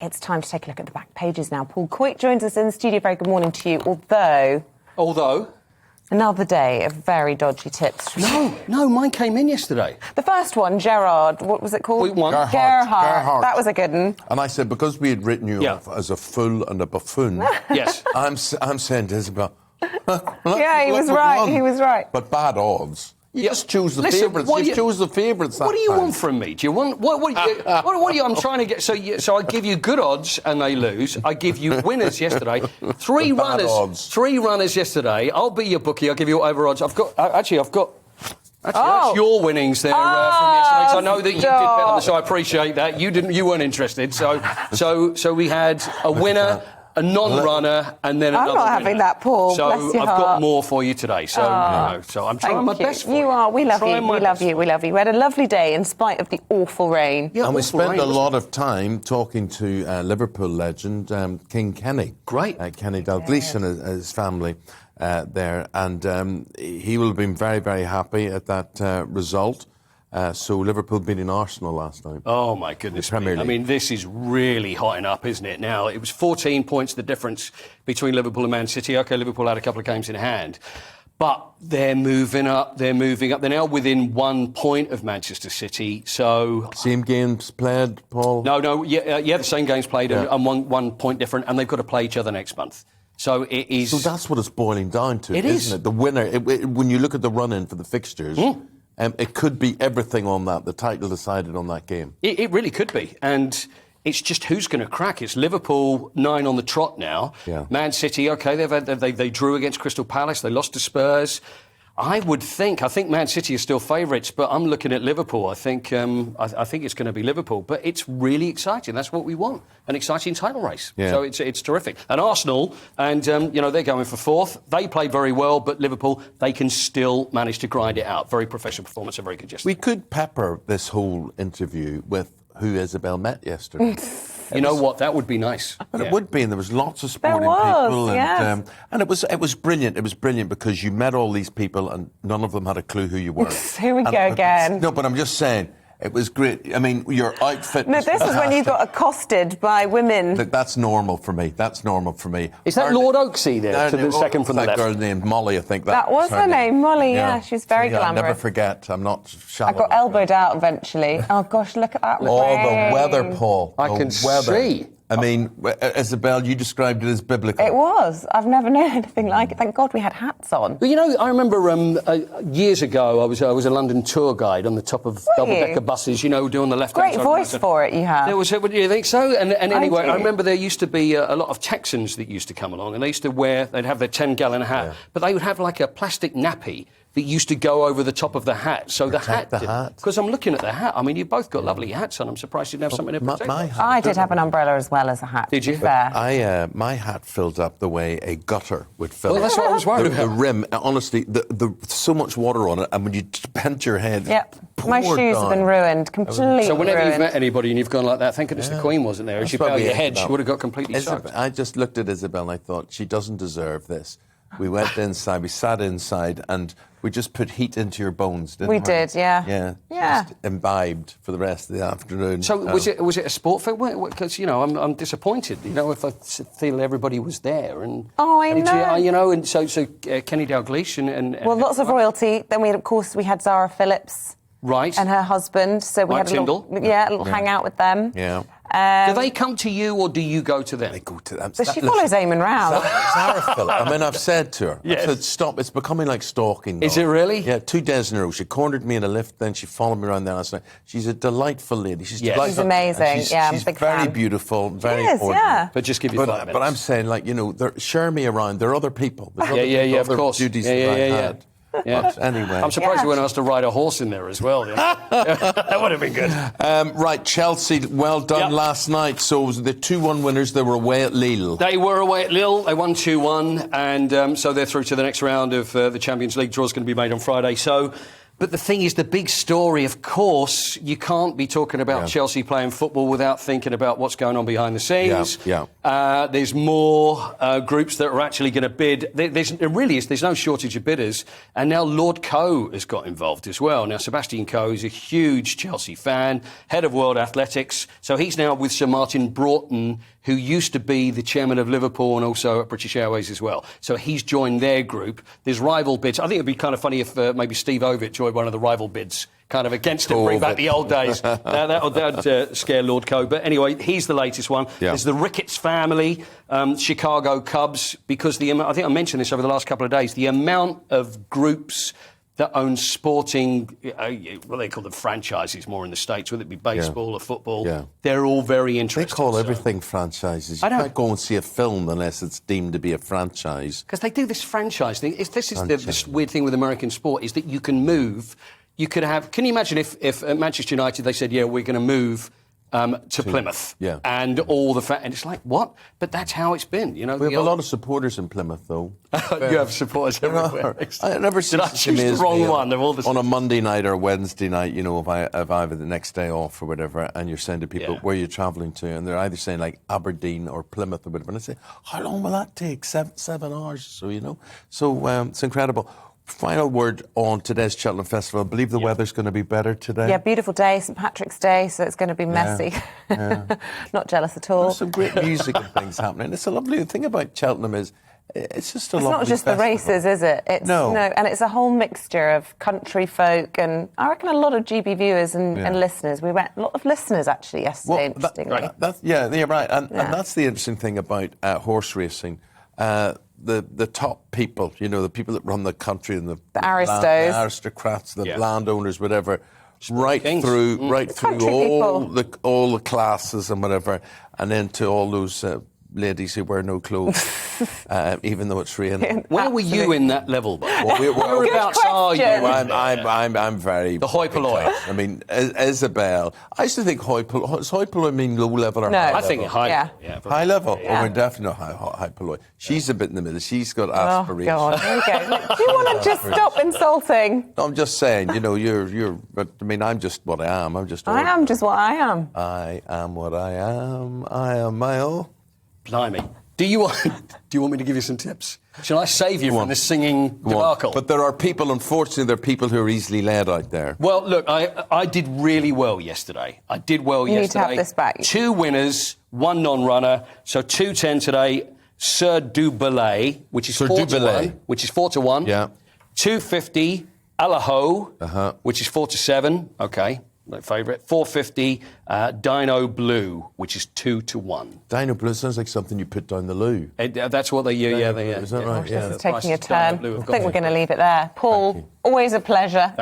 It's time to take a look at the back pages now. Paul Coyte joins us in the studio. Very good morning to you. Although another day of very dodgy tips. No, mine came in yesterday. The first one, Gerard, what was it called? Gerhard. That was a good one. And I said, because we had written you off as a fool and a buffoon, yes, I'm saying to Isabel, yeah, he was right. He was right. But bad odds. You just choose the favourites. You choose the favourites. What do you want from me? Do you want what do you? I'm trying to get. So I give you good odds and they lose. I give you winners yesterday. Three runners yesterday. I'll be your bookie. I'll give you over odds. I've got. That's your winnings there from yesterday. So I know that you did bet on this, so I appreciate that. You weren't interested. So we had a winner, a non-runner, and then another I'm not having that, Paul. So Bless your I've heart. got more for you today. So I'm trying my best for you. You are. We love you. We love you. We love you. We had a lovely day in spite of the awful rain. Yeah, and we spent a lot of time talking to Liverpool legend King Kenny. Great. Kenny Dalglish and his family there. And he will have been very, very happy at that result. So Liverpool beating Arsenal last night. Oh, my goodness me. I mean, this is really hotting up, isn't it? Now, it was 14 points the difference between Liverpool and Man City. OK, Liverpool had a couple of games in hand. But they're moving up. They're now within 1 point of Manchester City. So same games played, Paul? No. Yeah, the same games played and 1 point different. And they've got to play each other next month. So it is... So that's what it's boiling down to, isn't it? The winner, when you look at the run-in for the fixtures... it could be everything on that. The title decided on that game. It really could be. And it's just who's going to crack. It's Liverpool 9 on the trot now. Yeah. Man City, OK, they drew against Crystal Palace. They lost to Spurs. I think Man City are still favourites, but I'm looking at Liverpool. I think it's going to be Liverpool. But it's really exciting. That's what we want, an exciting title race. Yeah. So it's terrific. And Arsenal, and they're going for fourth. They play very well, but Liverpool, they can still manage to grind it out. Very professional performance and very good yesterday. We could pepper this whole interview with who Isabel met yesterday. You know what? That would be nice. But it would be, and there was lots of sporting people, and it was brilliant. It was brilliant because you met all these people, and none of them had a clue who you were. Here we go again. No, but I'm just saying. It was great. I mean, your outfit... No, this is when you got accosted by women. Look, that's normal for me. Is that Lord Oaksey there, to the second from the left? That girl named Molly, I think that was her name, Molly, yeah. She's very glamorous. I'll never forget. I'm not shallow. I got elbowed out eventually. Oh, gosh, look at that rain. The weather, Paul. I can see. I mean, Isabel, you described it as biblical. It was. I've never known anything like it. Thank God we had hats on. Well, I remember years ago, I was a London tour guide on the top of double-decker buses, doing the left-hand side. Great voice for it you have. Do you think so? And anyway, I remember there used to be a lot of Texans that used to come along, and they'd have their 10-gallon hat, but they would have like a plastic nappy that used to go over the top of the hat. So the hat. Because I'm looking at the hat. I mean, you've both got lovely hats on. I'm surprised you didn't have something to protect. I did have an umbrella as well as a hat. Did you? My hat filled up the way a gutter would fill. Well, that's what I was worried about. The rim, honestly, the so much water on it, and when you bent your head... Yep. My shoes have been ruined, completely ruined. So whenever you've met anybody and you've gone like that, thank goodness the Queen wasn't there. If you bowed your head, she would have got completely soaked. I just looked at Isabel and I thought, she doesn't deserve this. We went inside, we sat inside, and we just put heat into your bones, didn't we? We did, yeah. Just imbibed for the rest of the afternoon. So was it a sport fair? Because I'm disappointed. If I feel everybody was there and I know. And so Kenny Dalglish and lots of royalty. Then we had Zara Phillips, right, and her husband. So we had a little hangout with them. Yeah. Do they come to you or do you go to them? They go to them. So she follows Eamonn round. Sarah Phillips. I mean, I've said to her, I said, stop, it's becoming like stalking. Is it really? Yeah, 2 days in a row. She cornered me in a lift, then she followed me around there last night. She's a delightful lady. She's delightful. She's amazing. She's very beautiful, very important. Yeah. But just give you 5 minutes. But I'm saying, share me around. There are other people. Of course. Duties that I had. Yeah. But anyway. I'm surprised you weren't asked to ride a horse in there as well. That would have been good. Right, Chelsea, well done last night. So it was the 2-1 winners. They were away at Lille. They were away at Lille. They won 2-1. And so they're through to the next round of the Champions League. Draw's going to be made on Friday. So But the thing is, the big story, of course, you can't be talking about Chelsea playing football without thinking about what's going on behind the scenes. There's more groups that are actually going to bid. There's no shortage of bidders. And now Lord Coe has got involved as well. Now, Sebastian Coe is a huge Chelsea fan, head of World Athletics. So he's now with Sir Martin Broughton, who used to be the chairman of Liverpool and also at British Airways as well. So he's joined their group. There's rival bids. I think it'd be kind of funny if maybe Steve Ovett joined one of the rival bids, kind of against him, bring back the old days. That'd scare Lord Coe. But anyway, he's the latest one. There's the Ricketts family, Chicago Cubs, because I think I mentioned this over the last couple of days, the amount of groups that own sporting, what they call them franchises more in the States, whether it be baseball or football, they're all very interested. They call everything franchises. You can't go and see a film unless it's deemed to be a franchise. Because they do this franchise thing. This weird thing with American sport is that you can move. You could have... Can you imagine if at Manchester United they said, we're going to move to Plymouth and all the... and it's like, what? But that's how it's been, you know. We have a lot of supporters in Plymouth, though. You have supporters everywhere. I never Did I choose the wrong one? On a Monday night or Wednesday night, you know, if I have the next day off or whatever, and you're saying to people, where are you travelling to? And they're either saying, like, Aberdeen or Plymouth or whatever. And I say, how long will that take? 7 hours or so, you know? So it's incredible. Final word on today's Cheltenham Festival. I believe the weather's going to be better today. Yeah, beautiful day, St Patrick's Day, so it's going to be messy. Not jealous at all. There's some great music and things happening. It's a lovely thing about Cheltenham is it's just a lovely It's not just festival. the races, is it? No, and it's a whole mixture of country folk, and I reckon a lot of GB viewers and listeners. We went a lot of listeners actually yesterday. Interestingly, you're right, and that's the interesting thing about horse racing. The top people, you know, the people that run the country and the aristocrats, the landowners, whatever, right through all the classes and whatever, and then to all those ladies who wear no clothes, even though it's raining. Where were you in that level? Whereabouts are you? I'm very... The hoi polloi. I mean, Isabel. I used to think hoi polloi mean low level or high level? I think high. High level? Yeah. Oh, we're definitely high polloi. She's a bit in the middle. She's got aspirations. Oh, God. Here we go. Do you want to just stop insulting? No, I'm just saying, you know, but I mean, I'm just what I am. I am just what I am. I am what I am. I am male. Blimey. Do you want me to give you some tips? Shall I save you from this singing debacle? But there are people, unfortunately, who are easily led out there. Well, look, I did really well yesterday. You need to have this back. 2 winners, 1 non-runner. So 2:10 today. Sir Du Belay, which is 4 to 1. Yeah. 250 Alaho, which is 4 to 7. Okay. My favourite. 450 Dino Blue, which is 2 to 1. Dino Blue sounds like something you put down the loo. That's what they use. Is that right? This is taking a turn. I think we're going to leave it there. Paul, always a pleasure.